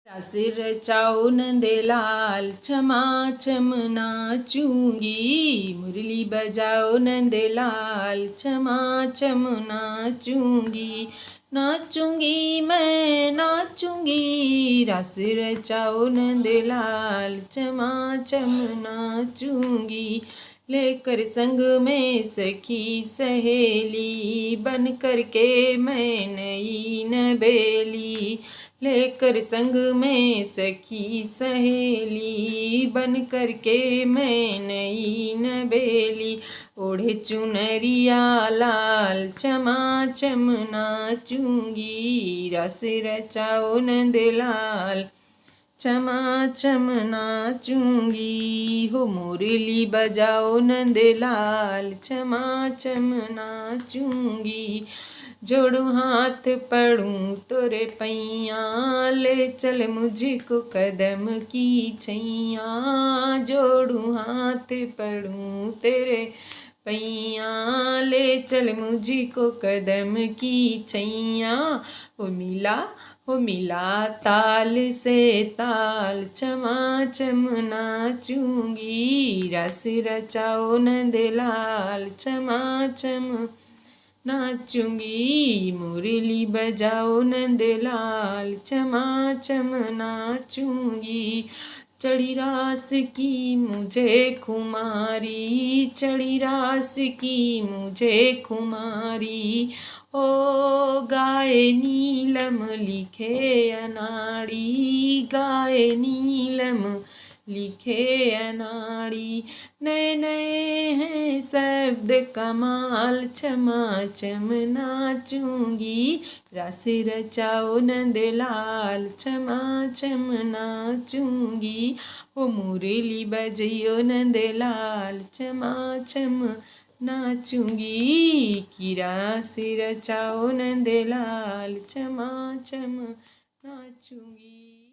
रस रचाओ नंदलाल क्षमा छम नाचूंगी, मुरली बजाओ नंदलाल क्षमा छम नाचूंगी, नाचूंगी मैं नाचूंगी। रस रचाओ नंदलाल क्षमा छम नाचूंगी, लेकर संग में सखी सहेली, बन कर के मैं नई नबेली। लेकर संग में सखी सहेली, बन कर के मैं नई नबेली। ओढ़े चुनरिया लाल क्षमा छम नाचूंगी, रस रचाओ नंदलाल क्षमा छम नाचूंगी। हो मुरली बजाओ नंदलाल क्षमा छम नाचूंगी, जोड़ू हाथ पढ़ूं तोरे पैया, ले चल मुझको कदम की छैया। जोड़ू हाथ पढ़ूं तेरे पैया, ले चल मुझको कदम की छैया। हो मिला ताल से ताल क्षमा छम नाचूंगी, रस रचाओ नंदलाल क्षमा छम नाचूंगी, मुरली बजाओ नंदलाल क्षमा छम नाचूंगी। चढ़ी रास की मुझे खुमारी, चढ़ी रास की मुझे खुमारी। ओ गाए नीलम लिखे अनाड़ी, गाए नीलम लिखे अनाड़ी। नए नए हैं शब्द कमाल क्षमा छम नाचूंगी, रस रचाओ नंदलाल क्षमा छम नाचूंगी। हो मुरली बजियो नंदलाल क्षमा छम नाचूंगी, कि रस रचाओ नंदलाल क्षमा छम नाचूंगी।